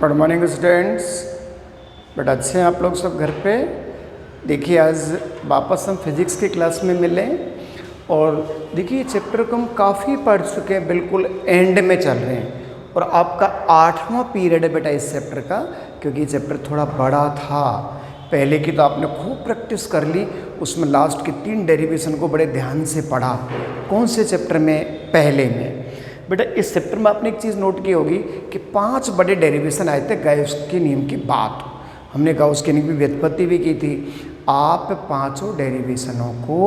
Good morning students. But अच्छे हैं आप लोग सब घर पे। देखिए आज वापस हम फिज़िक्स की क्लास में मिले और देखिए चैप्टर को हम काफ़ी पढ़ चुके हैं, बिल्कुल एंड में चल रहे हैं और आपका 8वां पीरियड है बेटा इस चैप्टर का, क्योंकि ये चैप्टर थोड़ा बड़ा था। पहले की तो आपने खूब प्रैक्टिस कर ली, उसमें लास्ट की 3 डेरिवेशन को बड़े ध्यान से पढ़ा। कौन से चैप्टर में? पहले में। बेटा इस चैप्टर में आपने एक चीज़ नोट की होगी कि 5 बड़े डेरिवेशन आए थे गाउस के नियम के बाद। हमने गाउस के नियम की व्युत्पत्ति भी की थी। आप 5 डेरिवेशनों को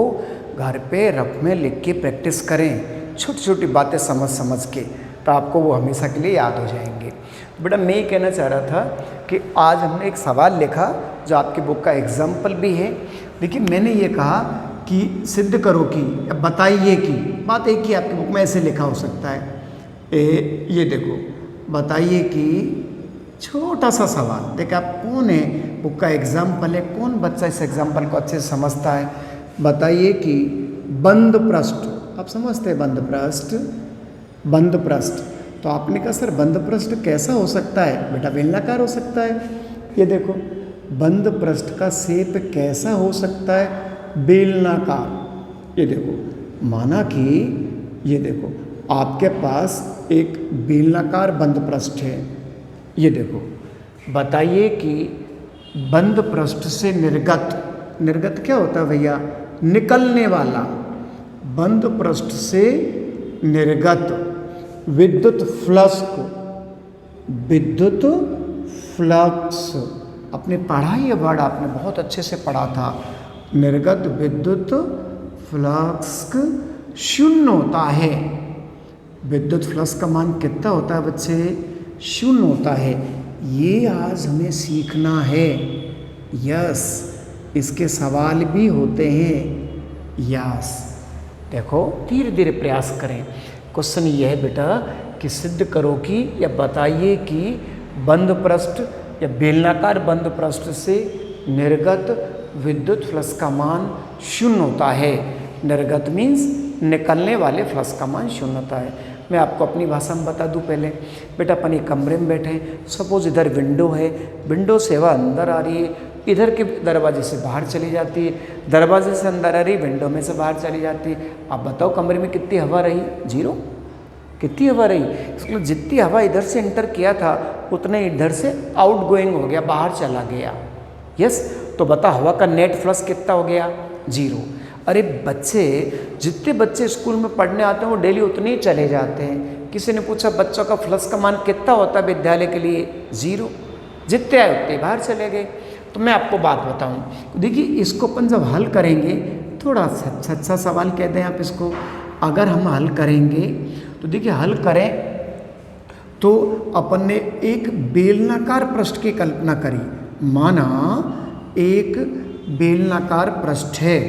घर पे रफ में लिख के प्रैक्टिस करें, छोटी छोटी बातें समझ समझ के, तो आपको वो हमेशा के लिए याद हो जाएंगे। बेटा मैं ये कहना चाह रहा था कि आज हमने एक सवाल लिखा जो आपकी बुक का एग्जाम्पल भी है। देखिए मैंने ये कहा कि सिद्ध करो कि या बताइए कि, बात एक ही आपकी बुक में ऐसे लिखा हो सकता है। ये देखो, बताइए कि छोटा सा सवाल। देखिए आप कौन है, बुक का एग्जाम्पल है, कौन बच्चा इस एग्जाम्पल को अच्छे से समझता है। बताइए कि बंद पृष्ठ, आप समझते हैं बंद पृष्ठ, बंद पृष्ठ। तो आपने कहा सर बंद पृष्ठ कैसा हो सकता है? बेटा बेलनाकार हो सकता है। ये देखो बंद पृष्ठ का शेप कैसा हो सकता है? बेलनाकार। ये देखो माना कि ये देखो आपके पास एक बेलनाकार बंद पृष्ठ है। ये देखो बताइए कि बंद पृष्ठ से निर्गत, निर्गत क्या होता है भैया? निकलने वाला। बंद पृष्ठ से निर्गत विद्युत फ्लक्स को, विद्युत फ्लक्स, आपने पढ़ा ये वर्ड, आपने बहुत अच्छे से पढ़ा था। निर्गत विद्युत फ्लक्स शून्य होता है। विद्युत फ्लक्स का मान कितना होता है बच्चे? शून्य होता है। ये आज हमें सीखना है। यस, इसके सवाल भी होते हैं। यस, देखो धीरे धीरे प्रयास करें। क्वेश्चन ये है बेटा कि सिद्ध करो कि या बताइए कि बंद पृष्ठ या बेलनाकार बंद पृष्ठ से निर्गत विद्युत फ्लक्स का मान शून्य होता है। निर्गत मीन्स निकलने वाले फ्लक्स का मान शून्य होता है। मैं आपको अपनी भाषा में बता दूं पहले। बेटा अपन एक कमरे में बैठे हैं, सपोज इधर विंडो है, विंडो से हवा अंदर आ रही है, इधर के दरवाजे से बाहर चली जाती है, दरवाजे से अंदर आ रही, विंडो में से बाहर चली जाती है। आप बताओ कमरे में कितनी हवा रही? 0। कितनी हवा रही? इसलिए जितनी हवा इधर से एंटर किया था उतने इधर से आउट गोइंग हो गया, बाहर चला गया। यस, तो बता हवा का नेट फ्लक्स कितना हो गया? 0। अरे बच्चे, जितने बच्चे स्कूल में पढ़ने आते हैं वो डेली उतने ही चले जाते हैं। किसी ने पूछा बच्चों का फ्लक्स का मान कितना होता है विद्यालय के लिए? 0। जितने आए उतने बाहर चले गए। तो मैं आपको बात बताऊं, देखिए इसको अपन जब हल करेंगे, थोड़ा अच्छा सवाल कह दें आप इसको, अगर हम हल करेंगे तो देखिए हल करें तो अपन ने एक बेलनाकार पृष्ठ की कल्पना करी। माना एक बेलनाकार पृष्ठ है।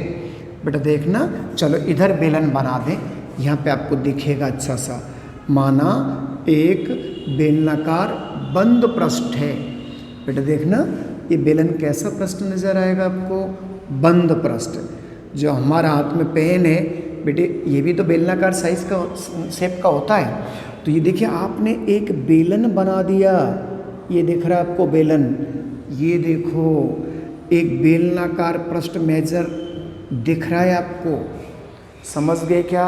बेटा देखना, चलो इधर बेलन बना दें, यहाँ पे आपको दिखेगा अच्छा सा। माना एक बेलनाकार बंद पृष्ठ है। बेटा देखना ये बेलन कैसा पृष्ठ नजर आएगा आपको? बंद पृष्ठ। जो हमारा हाथ में पेन है बेटे, ये भी तो बेलनाकार साइज का शेप का होता है। तो ये देखिए आपने एक बेलन बना दिया। ये दिख रहा है आपको बेलन? ये देखो एक बेलनाकार पृष्ठ मेजर दिख रहा है आपको? समझ गए क्या?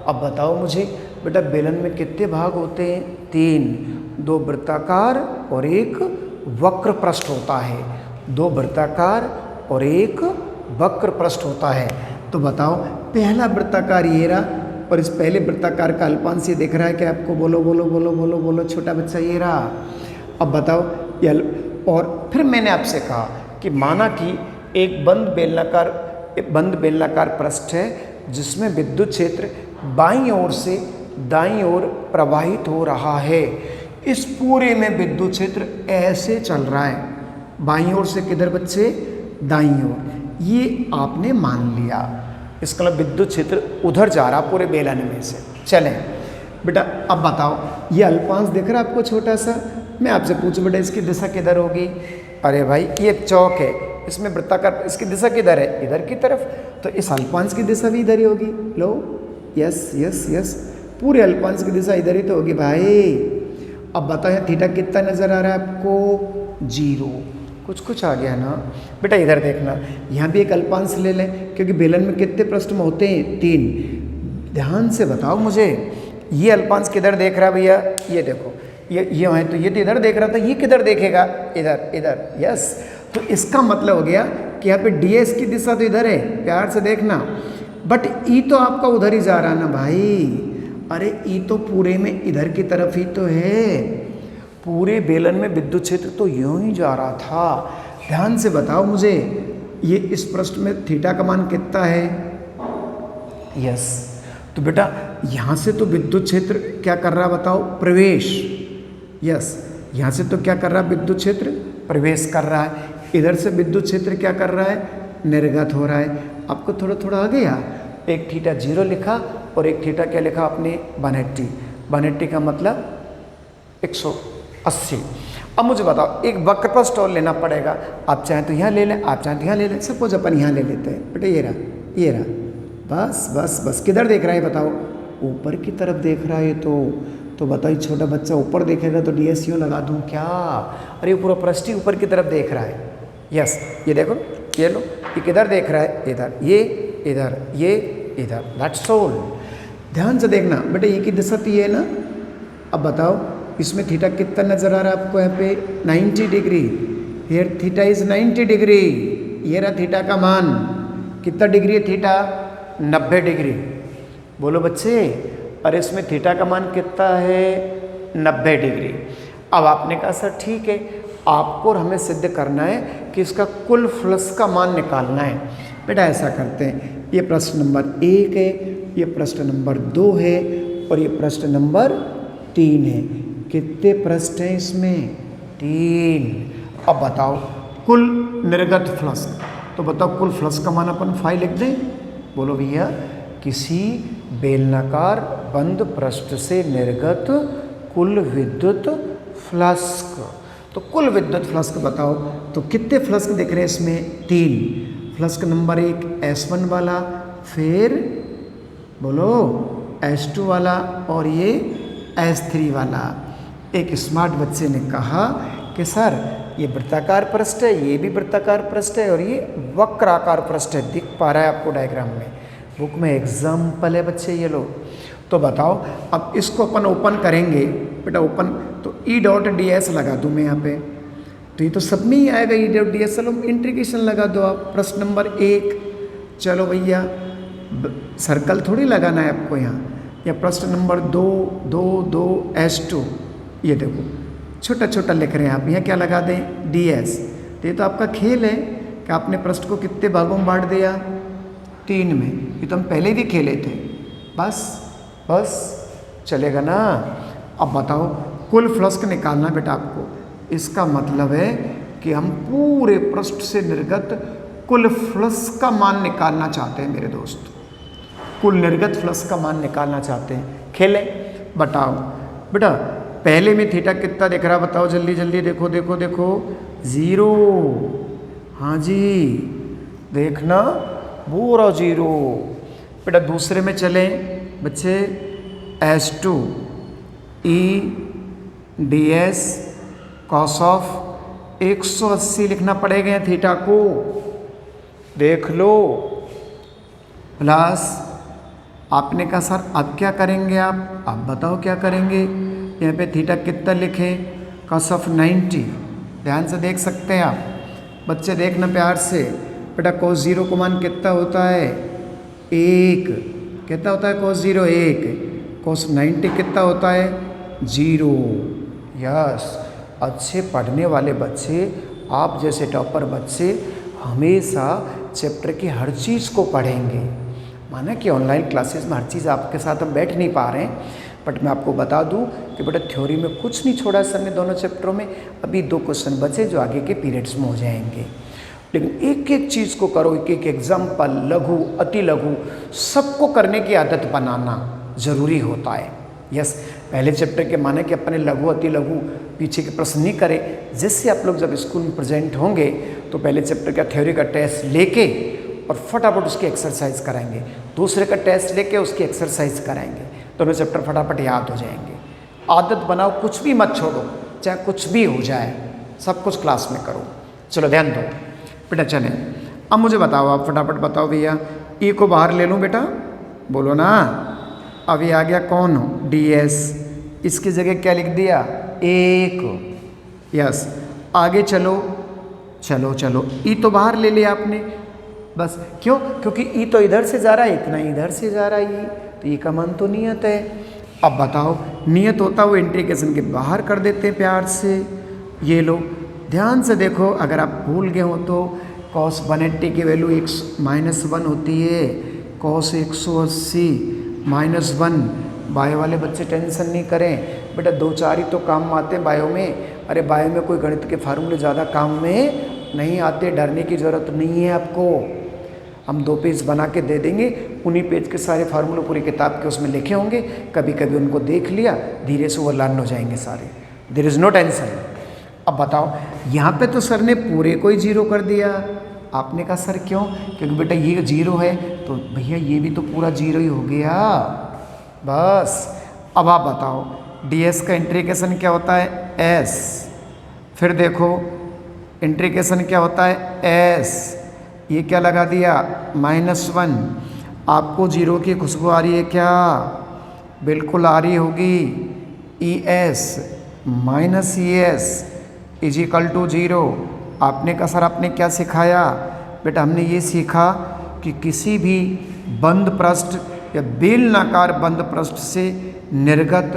अब बताओ मुझे बेटा बेलन में कितने भाग होते हैं? 3। 2 वृत्ताकार और एक वक्र पृष्ठ होता है। 2 वृत्ताकार और एक वक्र पृष्ठ होता है। तो बताओ पहला वृत्ताकार ये रहा और इस पहले वृत्ताकार का अल्पांश ये दिख रहा है क्या आपको? बोलो बोलो बोलो बोलो बोलो, छोटा बच्चा ये रहा। अब बताओ ये, और फिर मैंने आपसे कहा कि माना कि एक बंद बेलनाकार पृष्ठ है जिसमें विद्युत क्षेत्र बाईं ओर से दाईं ओर प्रवाहित हो रहा है। इस पूरे में विद्युत क्षेत्र ऐसे चल रहा है, बाईं ओर से किधर बच्चे? दाईं ओर। ये आपने मान लिया। इसका मतलब विद्युत क्षेत्र उधर जा रहा पूरे बेलन में से। चलें बेटा अब बताओ, ये अल्पांश दिख रहा है आपको छोटा सा? मैं आपसे पूछूं बेटा इसकी दिशा किधर होगी? अरे भाई ये चौक है, इसमें वृत्ताकार, इसकी दिशा किधर है? इधर की तरफ। तो इस अल्पांश की दिशा भी इधर ही होगी। लो, यस यस यस, पूरे अल्पांश की दिशा इधर ही तो होगी भाई। अब बताओ थीटा कितना नज़र आ रहा है आपको? 0। कुछ आ गया ना बेटा। इधर देखना, यहाँ भी एक अल्पांश ले लें, क्योंकि बेलन में कितने पृष्ठ में होते हैं? 3। ध्यान से बताओ मुझे, ये अल्पांश किधर देख रहा है भैया? ये देखो, ये है, तो ये तो इधर देख रहा था, ये किधर देखेगा? इधर। यस, तो इसका मतलब हो गया कि यहाँ पे ds की दिशा तो इधर है, प्यार से देखना, बट ई तो आपका उधर ही जा रहा ना भाई। अरे ई तो पूरे में इधर की तरफ ही तो है, पूरे बेलन में विद्युत क्षेत्र तो यूं ही जा रहा था। ध्यान से बताओ मुझे, ये इस पृष्ठ में थीटा का मान कितना है? यस, तो बेटा यहाँ से तो विद्युत क्षेत्र क्या कर रहा बताओ? प्रवेश। यस, यहाँ से तो क्या कर रहा है? विद्युत क्षेत्र प्रवेश कर रहा है। इधर से विद्युत क्षेत्र क्या कर रहा है? निर्गत हो रहा है। आपको थोड़ा थोड़ा आ गया? एक थीटा 0 लिखा और एक थीटा क्या लिखा आपने? 180। 180 का मतलब 180। अब मुझे बताओ, एक वक्र पृष्ठ और लेना पड़ेगा। आप चाहें तो यहाँ ले लें, आप चाहें तो यहाँ ले लें। सपोज अपन यहाँ ले लेते हैं बेटा, ये रहा। बस किधर देख रहा है बताओ? ऊपर की तरफ देख रहा है। तो बताइए, छोटा बच्चा ऊपर देखेगा तो ds यूँ लगा दूँ क्या? अरे ये पूरा पृष्ठ ही ऊपर की तरफ देख रहा है। यस, ये देखो, ये लो, ये किधर देख रहा है? इधर। ये इधर। That's all. ध्यान से देखना बेटा, ये की दिशा तो ये है ना। अब बताओ, इसमें थीटा कितना नजर आ रहा है आपको? यहाँ पे 90 degree. Here theta is 90 degree. ये रहा थीटा का मान। कितना डिग्री है थीटा? 90 डिग्री। बोलो बच्चे, अरे इसमें थीटा का मान कितना है? 90 डिग्री। अब आपने कहा सर ठीक है, आपको और हमें सिद्ध करना है कि इसका कुल फ्लक्स का मान निकालना है। बेटा ऐसा करते हैं, ये प्रश्न नंबर 1 है, ये प्रश्न नंबर 2 है और ये प्रश्न नंबर 3 है। कितने पृष्ठ हैं इसमें? 3। अब बताओ कुल निर्गत फ्लक्स, तो बताओ कुल फ्लक्स का मान अपन 5 लिख दें। बोलो भैया, किसी बेलनाकार बंद पृष्ठ से निर्गत कुल विद्युत फ्लक्स। तो कुल विद्युत फ्लक्स बताओ, तो कितने फ्लक्स दिख रहे हैं इसमें? 3। फ्लक्स नंबर 1 S1 वाला, फिर बोलो S2 वाला और ये S3 वाला। एक स्मार्ट बच्चे ने कहा कि सर ये वृत्ताकार पृष्ठ है, ये भी वृत्ताकार पृष्ठ है और ये वक्राकार पृष्ठ है। दिख पा रहा है आपको डायग्राम में? बुक में एग्जाम्पल है बच्चे, ये लो। तो बताओ, अब इसको अपन ओपन करेंगे बेटा। ओपन तो E.ds लगा दूँ मैं यहाँ पे, तो ये तो सब में ही आएगा E.ds। चलो इंटीग्रेशन लगा दो आप। प्रश्न नंबर 1, चलो भैया सर्कल थोड़ी लगाना है आपको यहाँ। या प्रश्न नंबर 2 S2, ये देखो छोटा छोटा लिख रहे हैं आप, यहाँ क्या लगा दें? ds। तो ये तो आपका खेल है कि आपने पृष्ठ को कितने भागों में बांट दिया? 3 में। ये तो हम पहले भी खेले थे। बस चलेगा ना। अब बताओ, कुल फ्लक्स निकालना बेटा आपको। इसका मतलब है कि हम पूरे पृष्ठ से निर्गत कुल फ्लक्स का मान निकालना चाहते हैं मेरे दोस्त। कुल निर्गत फ्लक्स का मान निकालना चाहते हैं। खेले? बताओ बेटा, पहले में थीटा कितना दिख रहा बताओ? जल्दी देखो 0। हाँ जी, देखना पूरा 0। बेटा दूसरे में चलें बच्चे, S2 E.ds cos ऑफ 180 लिखना पड़ेगा थीटा को। देख लो। प्लस आपने कहा सर अब क्या करेंगे आप? अब बताओ क्या करेंगे? यहाँ पे थीटा कितना लिखें? cos of 90। ध्यान से देख सकते हैं आप बच्चे, देखना प्यार से। बेटा cos 0 को मान कितना होता है? 1। कितना होता है cos 0? 1। cos 90 कितना होता है? 0। यस, अच्छे पढ़ने वाले बच्चे, आप जैसे टॉपर बच्चे हमेशा चैप्टर की हर चीज़ को पढ़ेंगे। माना कि ऑनलाइन क्लासेस में हर चीज़ आपके साथ हम बैठ नहीं पा रहे हैं, बट मैं आपको बता दूं कि बेटा थ्योरी में कुछ नहीं छोड़ा सर ने दोनों चैप्टरों में। अभी 2 क्वेश्चन बचे जो आगे के पीरियड्स में हो जाएंगे। लेकिन एक एक चीज़ को करो, एक एक एग्जाम्पल, लघु अति लघु सबको करने की आदत बनाना ज़रूरी होता है। यस, पहले चैप्टर के माने कि अपने लघु अति लघु पीछे के प्रश्न नहीं करें। जैसे आप लोग जब स्कूल में प्रेजेंट होंगे तो पहले चैप्टर का थ्योरी का टेस्ट लेके और फटाफट उसकी एक्सरसाइज कराएंगे, दूसरे का टेस्ट लेके उसकी एक्सरसाइज कराएंगे, दोनों चैप्टर फटाफट याद हो जाएंगे। आदत बनाओ, कुछ भी मत छोड़ो, चाहे कुछ भी हो जाए, सब कुछ क्लास में करो। चलो ध्यान दो बेटा। चले अब मुझे बताओ, आप फटाफट बताओ भैया, ई को बाहर ले लूँ बेटा, बोलो ना। अभी आ गया कौन, ds, इसकी जगह क्या लिख दिया, 1। यस, आगे चलो चलो चलो, ई तो बाहर ले लिया आपने, बस क्यों, क्योंकि ई तो इधर से जा रहा है, इतना इधर से जा रहा है, तो ई का मान तो नियत है। अब बताओ, नियत होता वो इंटीग्रेशन के बाहर कर देते हैं प्यार से। ये लो ध्यान से देखो, अगर आप भूल गए हो तो cos 180 की वैल्यू -1 होती है, cos 180 -1। बायो वाले बच्चे टेंशन नहीं करें बेटा, 2-4 ही तो काम आते हैं बायो में। अरे बायो में कोई गणित के फार्मूले ज़्यादा काम में नहीं आते, डरने की ज़रूरत नहीं है आपको। हम 2 पेज बना के दे देंगे, उन्हीं पेज के सारे फार्मूले पूरी किताब के उसमें लिखे होंगे, कभी कभी उनको देख लिया, धीरे से वो लर्न हो जाएंगे सारे, देयर इज़ नो टेंशन। अब बताओ, यहाँ पे तो सर ने पूरे को ही 0 कर दिया। आपने कहा सर क्यों, क्योंकि बेटा ये 0 है, तो भैया ये भी तो पूरा 0 ही हो गया बस। अब आप बताओ, ds का इंटीग्रेशन क्या होता है, s। फिर देखो इंटीग्रेशन क्या होता है, s, ये क्या लगा दिया, -1। आपको 0 की खुशबू आ रही है क्या, बिल्कुल आ रही होगी। es -es = 0। आपने कहा सर आपने क्या सिखाया, बेटा हमने ये सीखा कि किसी भी बंद पृष्ठ या बेलनाकार बंद पृष्ठ से निर्गत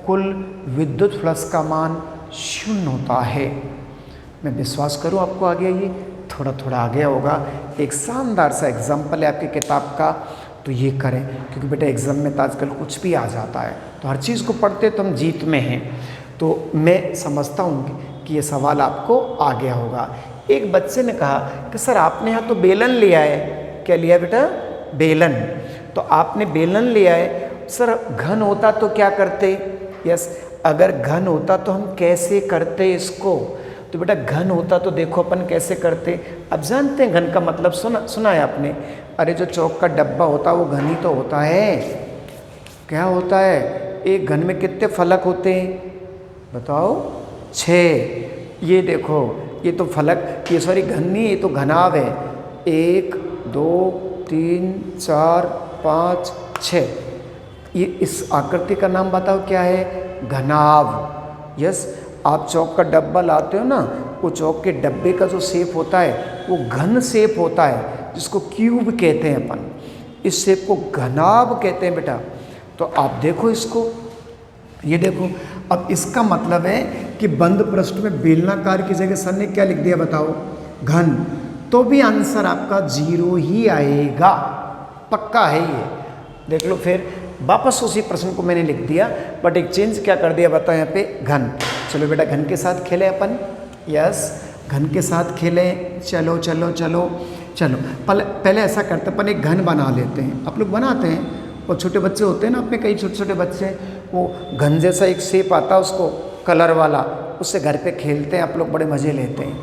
कुल विद्युत फ्लक्स का मान 0 होता है। मैं विश्वास करूं आपको आ गया, ये थोड़ा थोड़ा आ गया होगा। एक शानदार सा एग्जाम्पल है आपकी किताब का, तो ये करें, क्योंकि बेटा एग्ज़ाम में तो आजकल कुछ भी आ जाता है, तो हर चीज़ को पढ़ते तो हम जीत में हैं। तो मैं समझता हूँ कि ये सवाल आपको आ गया होगा। एक बच्चे ने कहा कि सर आपने यहाँ तो बेलन लिया है, क्या लिया बेटा, बेलन। तो आपने बेलन लिया है, सर घन होता तो क्या करते, यस, अगर घन होता तो हम कैसे करते इसको, तो बेटा घन होता तो देखो अपन कैसे करते। अब जानते हैं घन का मतलब, सुना है आपने, अरे जो चौक का डब्बा होता है वो घन ही तो होता है। क्या होता है, एक घन में कितने फलक होते हैं बताओ, 6। ये देखो, ये तो फलक, ये सॉरी घन नहीं, ये तो घनाभ है। 1 2 3 4 5 6, ये इस आकृति का नाम बताओ क्या है, घनाभ। यस, आप चौक का डब्बा लाते हो ना, वो चौक के डब्बे का जो शेप होता है वो घन शेप होता है, जिसको क्यूब कहते हैं अपन, इस शेप को घनाभ कहते हैं बेटा। तो आप देखो इसको, ये देखो, अब इसका मतलब है कि बंद पृष्ठ में बेलनाकार की जगह सर ने क्या लिख दिया बताओ, घन, तो भी आंसर आपका 0 ही आएगा, पक्का है ये। देख लो, फिर वापस उसी प्रश्न को मैंने लिख दिया, बट एक चेंज क्या कर दिया बताओ, यहाँ पे घन। चलो बेटा घन के साथ खेलें अपन, यस घन के साथ खेलें, चलो चलो चलो चलो। पहले ऐसा करते अपन एक घन बना लेते हैं, आप लोग बनाते हैं, वो छोटे बच्चे होते हैं ना अपने, कई छोटे छोटे बच्चे, वो घन जैसा एक शेप आता है उसको कलर वाला, उससे घर पे खेलते हैं आप लोग, बड़े मज़े लेते हैं,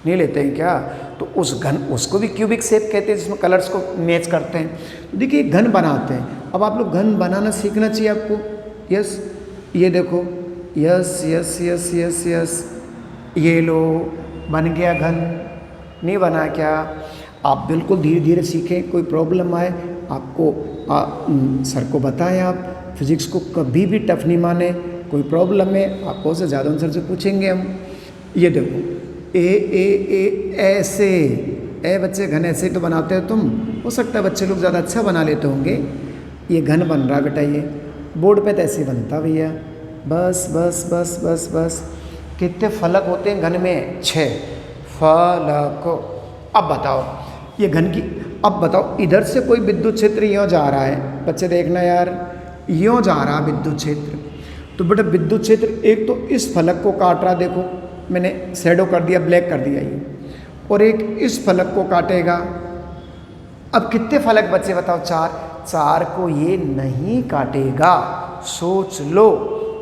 नहीं लेते हैं क्या। तो उस घन, उसको भी क्यूबिक शेप कहते हैं, जिसमें कलर्स को मैच करते हैं। तो देखिए घन बनाते हैं, अब आप लोग घन बनाना सीखना चाहिए आपको। यस, ये देखो, yes yes yes yes yes, ये लो बन गया घन, नहीं बना क्या। आप बिल्कुल धीरे धीरे सीखें, कोई प्रॉब्लम आए आपको सर को बताएं, आप फिजिक्स को कभी भी टफ नहीं माने, कोई प्रॉब्लम है आपको से ज़्यादा आंसर से पूछेंगे हम। ये देखो, ए ऐसे, ए बच्चे घन ऐसे तो बनाते हो तुम, हो सकता है बच्चे लोग ज़्यादा अच्छा बना लेते होंगे। ये घन बन रहा बेटा, ये बोर्ड पे तो ऐसे बनता भैया, बस बस बस बस बस। कितने फलक होते हैं घन में, 6 फलक। अब बताओ ये घन की, अब बताओ इधर से कोई विद्युत क्षेत्र यूँ जा रहा है, बच्चे देखना यार, यूँ जा रहा विद्युत क्षेत्र, तो बेटा विद्युत क्षेत्र एक तो इस फलक को काट रहा, देखो मैंने शैडो कर दिया, ब्लैक कर दिया ये, और एक इस फलक को काटेगा। अब कितने फलक बच्चे बताओ, 4 को ये नहीं काटेगा, सोच लो,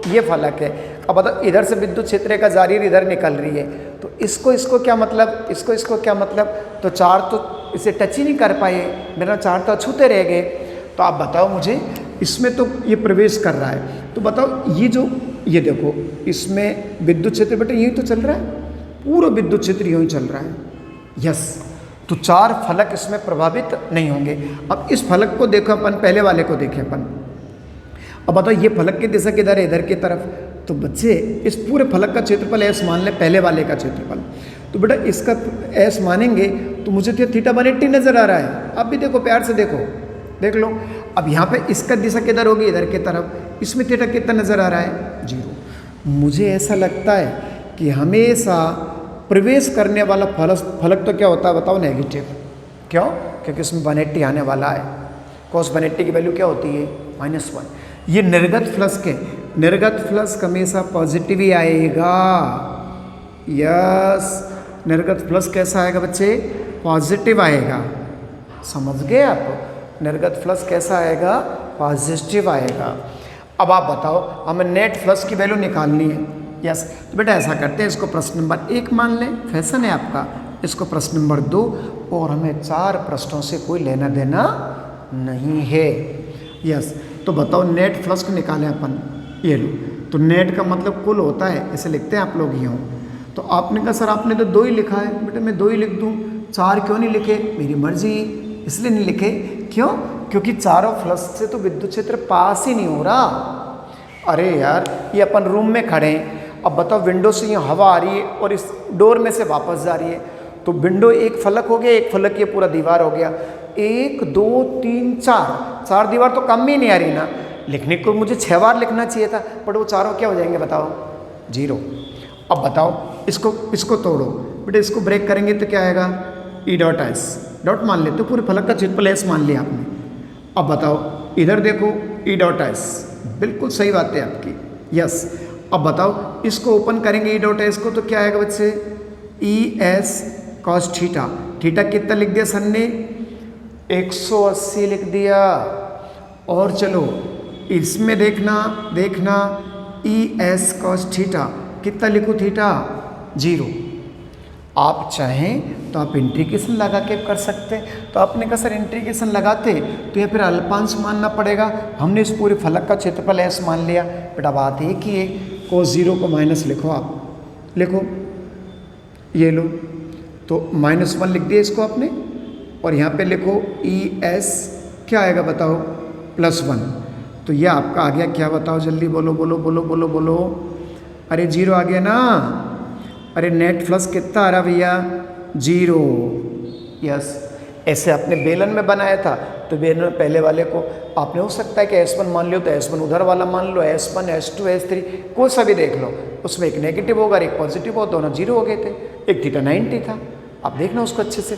ये फलक है। अब बताओ इधर से विद्युत क्षेत्र का जारी इधर निकल रही है, तो इसको क्या मतलब, इसको क्या मतलब, तो 4 तो इसे टच ही नहीं कर पाए, मेरा 4 तो अछूते रह गए। तो आप बताओ मुझे, इसमें तो ये प्रवेश कर रहा है, तो बताओ ये देखो इसमें विद्युत क्षेत्र बेटा यही तो चल रहा है, पूरा विद्युत क्षेत्र यही चल रहा है। यस, तो 4 फलक इसमें प्रभावित नहीं होंगे। अब इस फलक को देखो अपन, पहले वाले को देखें अपन। अब बताओ ये फलक की दिशा किधर है? इधर की तरफ। तो बच्चे इस पूरे फलक का क्षेत्रफल एस मान ले, पहले वाले का क्षेत्रफल। तो बेटा इसका एस मानेंगे तो मुझे तो थीटा 180 नजर आ रहा है। अब भी देखो, प्यार से देखो, देख लो। अब यहाँ पे इसका दिशा किधर होगी? इधर की तरफ। इसमें थीटा कितना नजर आ रहा है? 0। मुझे ऐसा लगता है कि हमेशा प्रवेश करने वाला फलक तो क्या होता है बताओ? नेगेटिव। क्यों? क्योंकि इसमें 180 आने वाला है। cos 180 की वैल्यू क्या होती है? -1। ये निर्गत फ्लक्स हमेशा पॉजिटिव ही आएगा। यस, निर्गत फ्लक्स कैसा आएगा बच्चे? पॉजिटिव आएगा। समझ गए आप? निर्गत फ्लक्स कैसा आएगा? पॉजिटिव आएगा। अब आप बताओ, हमें नेट फ्लक्स की वैल्यू निकालनी है। यस, तो बेटा ऐसा करते हैं, इसको प्रश्न नंबर 1 मान लें, फैशन है आपका। इसको प्रश्न नंबर 2, और हमें 4 प्रश्नों से कोई लेना देना नहीं है। यस, तो बताओ नेट फ्लक्स को निकालें अपन। ये लो, तो नेट का मतलब कुल होता है, ऐसे लिखते हैं आप लोग यूँ। तो आपने कहा सर आपने तो 2 ही लिखा है। बेटा मैं 2 ही लिख दूँ, 4 क्यों नहीं लिखे? मेरी मर्जी, इसलिए नहीं लिखे। क्यों? क्योंकि चारों फ्लक्स से तो विद्युत क्षेत्र पास ही नहीं हो रहा। अरे यार, ये अपन रूम में खड़े हैं, अब बताओ विंडो से यहाँ हवा आ रही है और इस डोर में से वापस जा रही है, तो विंडो एक फलक हो गया, एक फलक ये पूरा दीवार हो गया। 1 2 3 4 दीवार तो कम ही नहीं आ रही ना। लिखने को मुझे 6 बार लिखना चाहिए था, बट वो चारों क्या हो जाएंगे बताओ? 0। अब बताओ इसको तोड़ो बेटा, इसको ब्रेक करेंगे तो क्या आएगा? E डॉट एस, डॉट मान लेते, तो पूरे फलक का क्षेत्रफल एस मान लिया आपने। अब बताओ इधर देखो, E डॉट एस, बिल्कुल सही बात है आपकी। यस, अब बताओ इसको ओपन करेंगे E डॉट एस को, तो क्या आएगा बच्चे? E S cos theta. Theta कितना लिख दिया सर ने? 180 लिख दिया। और चलो इसमें देखना ई एस कॉस थीटा कितना लिखो? थीटा 0। आप चाहें तो आप इंटीग्रेशन लगा के कर सकते हैं। तो आपने कहा सर इंटीग्रेशन लगाते तो या फिर अल्पांश मानना पड़ेगा। हमने इस पूरे फलक का क्षेत्रफल एस मान लिया। बेटा बात एक ही है, cos 0 को माइनस लिखो, आप लिखो, ये लो, तो -1 लिख दिया इसको आपने, और यहाँ पे लिखो ई एस क्या आएगा बताओ? +1। तो यह आपका आ गया क्या बताओ? जल्दी बोलो बोलो बोलो बोलो बोलो। अरे 0 आ गया ना। अरे नेट फ्लक्स कितना आ रहा भैया? 0। यस, ऐसे आपने बेलन में बनाया था, तो बेलन में पहले वाले को आपने हो सकता है कि S1 मान लो, तो S1 उधर वाला मान लो, S1 S2 S3 कोई सा भी देख लो, उसमें एक नेगेटिव होगा एक पॉजिटिव होगा, दोनों 0 हो गए थे। एक थीटा 90 था, आप देखना उसको अच्छे से।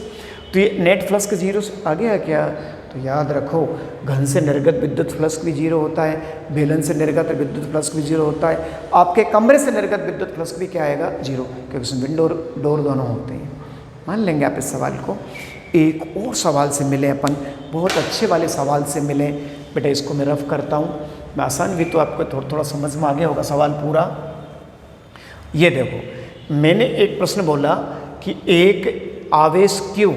तो ये नेट फ्लक्स का 0 आ गया क्या? तो याद रखो, घन से निर्गत विद्युत फ्लक्स भी 0 होता है, बेलन से निर्गत विद्युत फ्लक्स भी 0 होता है, आपके कमरे से निर्गत विद्युत फ्लक्स भी क्या आएगा? 0, क्योंकि उसमें विंडो डोर दोनों होते हैं। मान लेंगे आप इस सवाल को। एक और सवाल से मिले अपन, बहुत अच्छे वाले सवाल से मिले। बेटा इसको मैं रफ करता हूँ, मैं आसान भी, तो आपको थोड़ा थोड़ा समझ में आ गया होगा सवाल पूरा। ये देखो, मैंने एक प्रश्न बोला कि एक आवेश Q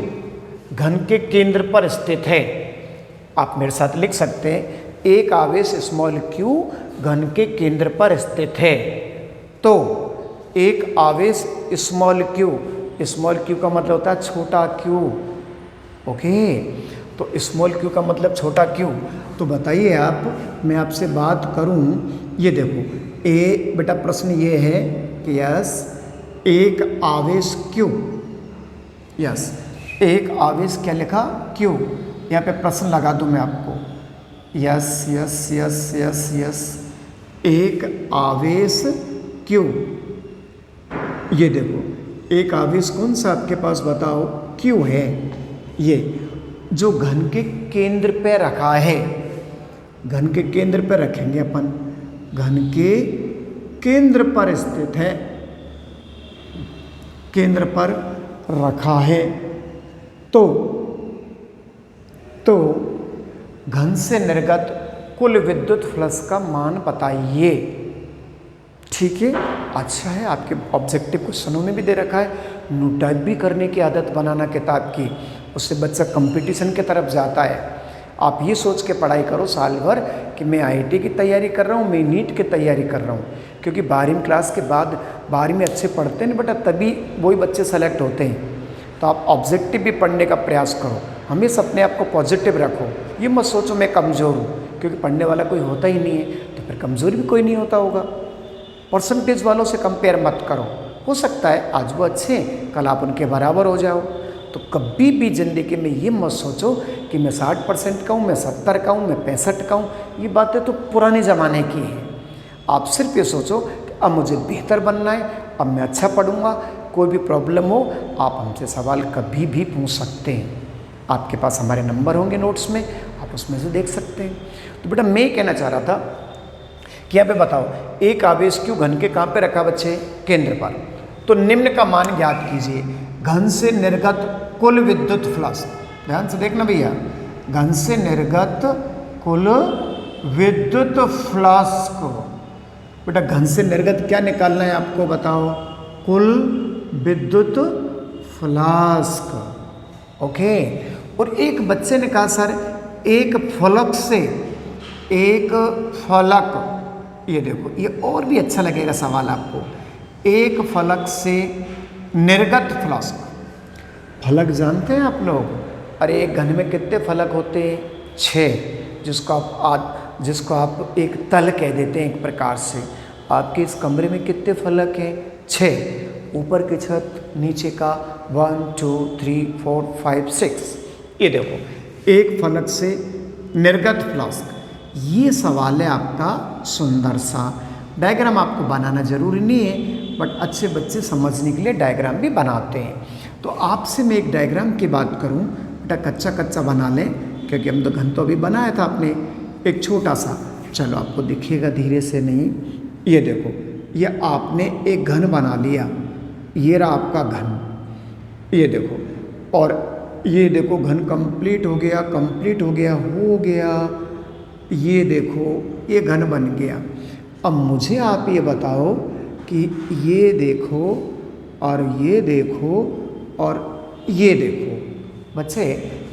घन के केंद्र पर स्थित है। आप मेरे साथ लिख सकते हैं, एक आवेश q घन के केंद्र पर स्थित है। तो एक आवेश q का मतलब होता है छोटा q। ओके, तो q का मतलब छोटा q। तो बताइए आप, मैं आपसे बात करूं, ये देखो बेटा प्रश्न ये है कि यस एक आवेश q, यस एक आवेश क्या लिखा? q। यहाँ पे प्रश्न लगा दूं मैं आपको, yes yes yes yes yes एक आवेश q। ये देखो एक आवेश कौन सा आपके पास बताओ? q है, ये जो घन के केंद्र पे रखा है, घन के केंद्र पे रखेंगे अपन, घन के केंद्र पर स्थित है, केंद्र पर रखा है। तो घन से निर्गत कुल विद्युत फ्लक्स का मान बताइए। ठीक है, अच्छा है, आपके ऑब्जेक्टिव क्वेश्चनों में भी दे रखा है, नोट टाइप भी करने की आदत बनाना किताब की, उससे बच्चा कंपटीशन की तरफ जाता है। आप ये सोच के पढ़ाई करो साल भर कि मैं आईआईटी की तैयारी कर रहा हूँ, मैं नीट की तैयारी कर रहा हूँ, क्योंकि 12वीं क्लास के बाद 12वीं में अच्छे पढ़ते नहीं बेटा, तभी वही बच्चे सेलेक्ट होते हैं। तो आप ऑब्जेक्टिव भी पढ़ने का प्रयास करो, हमेशा अपने आप को पॉजिटिव रखो, ये मत सोचो मैं कमज़ोर हूँ, क्योंकि पढ़ने वाला कोई होता ही नहीं है, तो फिर कमज़ोर भी कोई नहीं होता होगा। परसेंटेज वालों से कंपेयर मत करो, हो सकता है आज वो अच्छे हैं, कल आप उनके बराबर हो जाओ। तो कभी भी ज़िंदगी में ये मत सोचो कि मैं 60% का हूँ, मैं 70 का हूँ, मैं 65 का हूँ, ये बातें तो पुराने ज़माने की हैं। आप सिर्फ ये सोचो कि अब मुझे बेहतर बनना है, अब मैं अच्छा पढ़ूँगा, कोई भी प्रॉब्लम हो आप हमसे सवाल कभी भी पूछ सकते हैं। आपके पास हमारे नंबर होंगे नोट्स में, आप उसमें से देख सकते हैं। तो बेटा मैं कहना चाह रहा था कि यहाँ पे बताओ, एक आवेश क्यू घन के कहाँ पे रखा बच्चे? केंद्र पर। तो निम्न का मान ज्ञात कीजिए। घन से निर्गत कुल विद्युत फ्लक्स, ध्यान से देखना भैया, घन से निर्गत कुल विद्युत फ्लक्स को, बेटा घन से निर्गत क्या निकालना है आपको बताओ? कुल विद्युत फ्लक्स। ओके। और एक बच्चे ने कहा सर एक फलक से, एक फलक, ये देखो ये और भी अच्छा लगेगा सवाल आपको, एक फलक से निर्गत फ्लक्स। फलक जानते हैं आप लोग? अरे एक घन में कितने फलक होते हैं? 6, जिसको आप एक तल कह देते हैं एक प्रकार से। आपके इस कमरे में कितने फलक हैं? 6। ऊपर की छत, नीचे का 1 2 3 4 5 6। ये देखो एक फलक से निर्गत फ्लक्स, ये सवाल है आपका सुंदर सा। डायग्राम आपको बनाना जरूरी नहीं है, बट अच्छे बच्चे समझने के लिए डायग्राम भी बनाते हैं। तो आपसे मैं एक डायग्राम की बात करूं, बेटा कच्चा कच्चा बना लें, क्योंकि हम तो घन तो अभी बनाया था आपने एक छोटा सा, चलो आपको दिखेगा धीरे से नहीं। ये देखो ये आपने एक घन बना लिया, ये रहा आपका घन, ये देखो, और ये देखो घन कंप्लीट हो गया, कंप्लीट हो गया, हो गया। ये देखो ये घन बन गया। अब मुझे आप ये बताओ कि ये देखो और ये देखो और ये देखो, बच्चे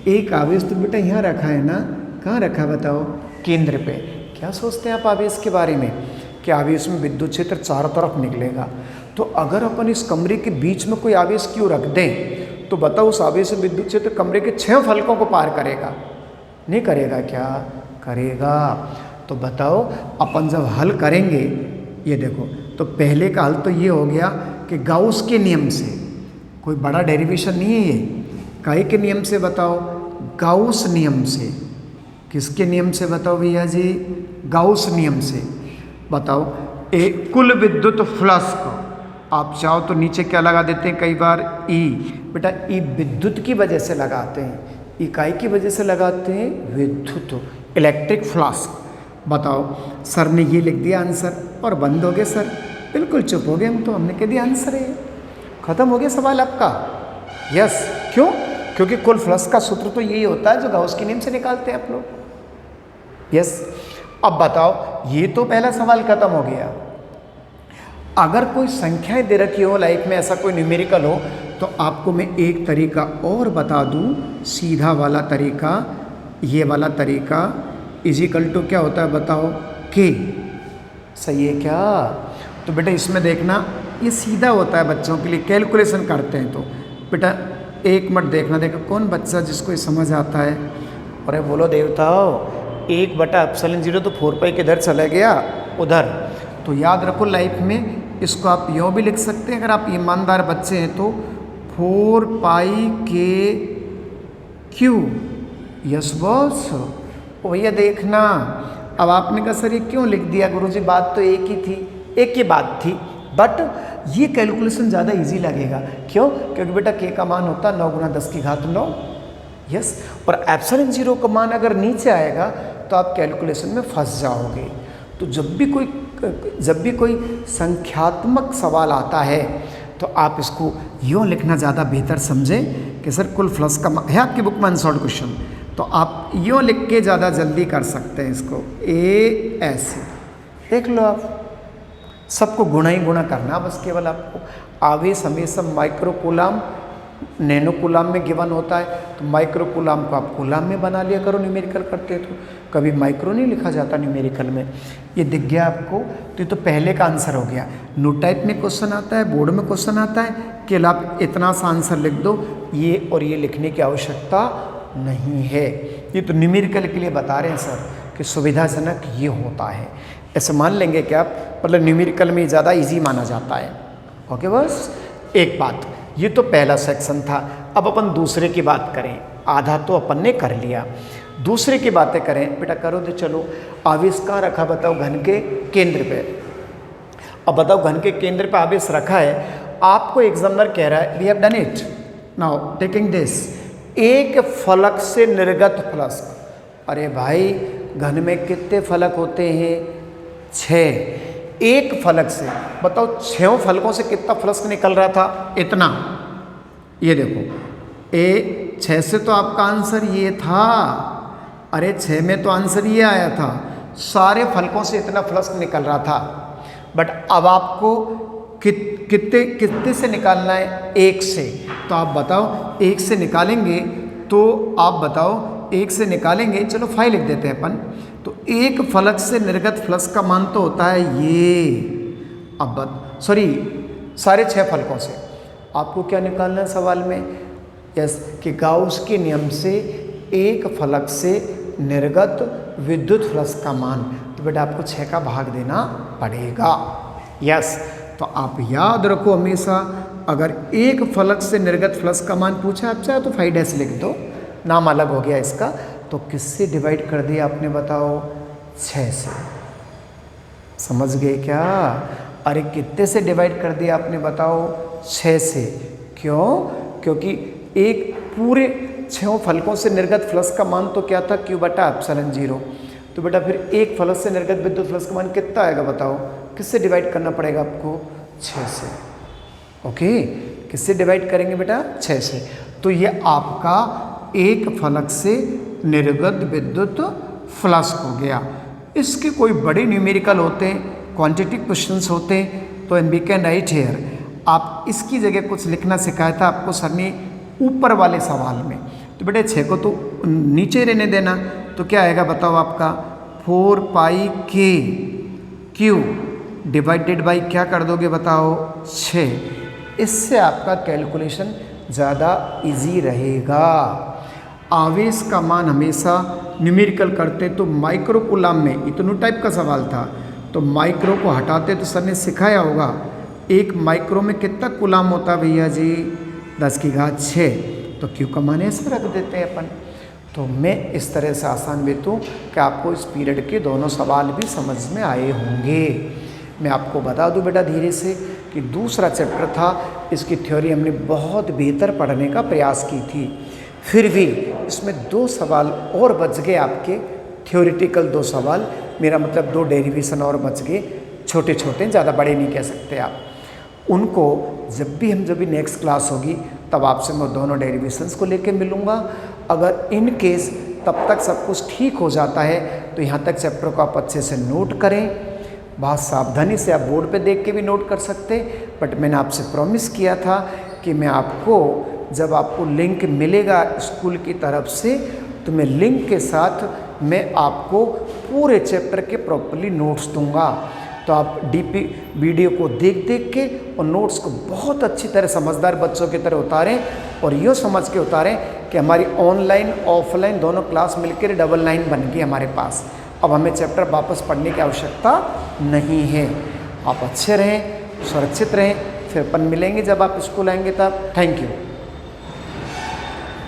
एक आवेश तो बेटा यहाँ रखा है ना, कहाँ रखा है बताओ? केंद्र पे। क्या सोचते हैं आप आवेश के बारे में कि आवेश में विद्युत क्षेत्र चारों तरफ निकलेगा? तो अगर अपन इस कमरे के बीच में कोई आवेश क्यों रख दें, तो बताओ उस आवेश में विद्युत क्षेत्र कमरे के 6 फलकों को पार करेगा? नहीं करेगा क्या? करेगा। तो बताओ अपन जब हल करेंगे, ये देखो, तो पहले का हल तो ये हो गया कि गाउस के नियम से, कोई बड़ा डेरिवेशन नहीं है ये, काहे के नियम से बताओ? गाउस नियम से। किसके नियम से बताओ भैया जी? गाउस नियम से। बताओ एक कुल विद्युत फ्लक्स को आप चाहो तो नीचे क्या लगा देते हैं कई बार? ई। बेटा ई विद्युत की वजह से लगाते हैं, इकाई की वजह से लगाते हैं, विद्युत, इलेक्ट्रिक फ्लक्स। बताओ सर ने ये लिख दिया आंसर और बंद हो गए सर, बिल्कुल चुप हो गए हम, तो हमने कह दिया आंसर है, खत्म हो गया सवाल आपका। यस, क्यों? क्योंकि कुल फ्लक्स का सूत्र तो यही होता है जो गाउस के नियम से निकालते हैं आप लोग। यस। अब बताओ ये तो पहला सवाल खत्म हो गया। अगर कोई संख्याएं दे रखी हो लाइफ में, ऐसा कोई न्यूमेरिकल हो, तो आपको मैं एक तरीका और बता दूं, सीधा वाला तरीका, ये वाला तरीका इजिकल टू क्या होता है बताओ? के। सही है क्या? तो बेटा इसमें देखना ये सीधा होता है बच्चों के लिए, कैलकुलेशन करते हैं तो। बेटा एक मिनट देखना, देखो कौन बच्चा जिसको ये समझ आता है? अरे बोलो देवताओ, 1/ε0 तो 4 पाई किधर चला गया? उधर। तो याद रखो लाइफ में इसको आप यूँ भी लिख सकते हैं, अगर आप ईमानदार बच्चे हैं तो 4 पाई के क्यू। Yes boss. भैया देखना, अब आपने कहा सर ये क्यों लिख दिया गुरुजी, बात तो एक ही थी, एक ही बात थी, बट ये कैलकुलेशन ज़्यादा इजी लगेगा। क्यों? क्योंकि बेटा के का मान होता है 9 × 10⁹ यस। और ε0 का मान अगर नीचे आएगा तो आप कैलकुलेशन में फंस जाओगे। तो जब भी कोई संख्यात्मक सवाल आता है तो आप इसको यूँ लिखना ज़्यादा बेहतर समझें कि सर कुल फ्लक्स का है आपकी बुक में अनसॉल्व्ड क्वेश्चन, तो आप यूँ लिख के ज़्यादा जल्दी कर सकते हैं इसको। ए ऐसे देख लो, आप सबको गुणा ही गुणा करना बस, केवल आपको आवेश हमेशा माइक्रो कूलम नैनो कूलाम में गिवन होता है, तो माइक्रो कूलाम को आप कूलाम में बना लिया करो न्यूमेरिकल करते हैं तो, कभी माइक्रो नहीं लिखा जाता न्यूमेरिकल में। ये दिख गया आपको, तो ये तो पहले का आंसर हो गया। नोट टाइप में क्वेश्चन आता है, बोर्ड में क्वेश्चन आता है, केवल आप इतना सा आंसर लिख दो, ये और ये लिखने की आवश्यकता नहीं है। ये तो न्यूमेरिकल के लिए बता रहे हैं सर कि सुविधाजनक ये होता है, ऐसे मान लेंगे कि आप मतलब न्यूमेरिकल में ज़्यादा इजी माना जाता है। ओके, बस एक बात, ये तो पहला सेक्शन था। अब अपन दूसरे की बात करें, आधा तो अपन ने कर लिया, दूसरे की बातें करें। बेटा करो तो चलो, आवेश कहाँ रखा बताओ, घन के केंद्र पे। अब बताओ घन के केंद्र पे आवेश रखा है, आपको एग्जामिनर कह रहा है we have done it now taking this, एक फलक से निर्गत फ्लक्स। अरे भाई घन में कितने फलक होते हैं, 6। एक फलक से बताओ 6 फलकों से कितना फ्लक्स निकल रहा था, इतना। ये देखो 6 से तो आपका आंसर ये था, अरे 6 में तो आंसर ये आया था, सारे फलकों से इतना फ्लक्स निकल रहा था। बट अब आपको कितने से निकालना है, 1 से। तो आप बताओ 1 से निकालेंगे तो आप बताओ 1 से निकालेंगे, चलो 5 लिख देते हैं अपन। तो एक फलक से निर्गत फ्लक्स का मान तो होता है ये, अब सॉरी सारे 6 फलकों से। आपको क्या निकालना है सवाल में, यस कि गाउस के नियम से एक फलक से निर्गत विद्युत फ्लक्स का मान। तो बेटा आपको 6 का भाग देना पड़ेगा, यस। तो आप याद रखो हमेशा, अगर एक फलक से निर्गत फ्लक्स का मान पूछा आप चाहे तो 5 लिख दो, नाम अलग हो गया इसका। तो किससे डिवाइड कर दिया आपने बताओ, 6 से। समझ गए क्या, अरे कितने से डिवाइड कर दिया आपने बताओ, 6 से। क्यों, क्योंकि एक पूरे 6 फलकों से निर्गत फ्लक्स का मान तो क्या था, Q बटा एप्सिलॉन 0। तो बेटा फिर एक फलक से निर्गत विद्युत फ्लक्स का मान कितना आएगा बताओ, किससे डिवाइड करना पड़ेगा आपको, 6 से। ओके, किससे डिवाइड करेंगे बेटा, 6 से। तो ये आपका एक फलक से निर्गत विद्युत फ्लक्स हो गया। इसके कोई बड़े न्यूमेरिकल होते हैं, क्वांटिटिव क्वेश्चंस होते हैं, तो वी कैन राइट हियर। आप इसकी जगह कुछ लिखना सिखाया था आपको सर ने ऊपर वाले सवाल में, तो बेटे 6 को तो नीचे रहने देना। तो क्या आएगा बताओ आपका, 4 पाई के क्यू डिवाइडेड बाई क्या कर दोगे बताओ, 6। इससे आपका कैलकुलेशन ज़्यादा इजी रहेगा। आवेश का मान हमेशा न्यूमेरिकल करते तो माइक्रो कूलाम में, इतनो टाइप का सवाल था, तो माइक्रो को हटाते तो सर ने सिखाया होगा, एक माइक्रो में कितना कूलाम होता है भैया जी, 10 की घात 6। तो क्यू का मान ऐसे रख देते हैं अपन। तो मैं इस तरह से आसान बेतूँ कि आपको इस पीरियड के दोनों सवाल भी समझ में आए होंगे। मैं आपको बता दूं बेटा धीरे से कि दूसरा चैप्टर था, इसकी थ्योरी हमने बहुत बेहतर पढ़ने का प्रयास की थी, फिर भी इसमें 2 सवाल और बच गए आपके, थ्योरेटिकल 2 सवाल, मेरा मतलब 2 डेरिवेशन और बच गए, छोटे छोटे, ज़्यादा बड़े नहीं कह सकते आप। उनको जब भी नेक्स्ट क्लास होगी तब आपसे मैं दोनों डेरिवेशंस को लेके मिलूँगा। अगर इन केस तब तक सब कुछ ठीक हो जाता है तो यहाँ तक चैप्टर को आप अच्छे से नोट करें, बहुत सावधानी से आप बोर्ड पे देख के भी नोट कर सकते। बट मैंने आपसे प्रॉमिस किया था कि मैं आपको जब आपको लिंक मिलेगा स्कूल की तरफ से, तो मैं लिंक के साथ मैं आपको पूरे चैप्टर के प्रॉपर्ली नोट्स दूंगा। तो आप डीपी वीडियो को देख के और नोट्स को बहुत अच्छी तरह समझदार बच्चों की तरह उतारें, और यूँ समझ के उतारें कि हमारी ऑनलाइन ऑफलाइन दोनों क्लास मिलकर डबल लाइन बन गई हमारे पास। अब हमें चैप्टर वापस पढ़ने की आवश्यकता नहीं है। आप अच्छे रहें, सुरक्षित रहें, फिर अपन मिलेंगे जब आप स्कूल आएंगे तब। Thank you.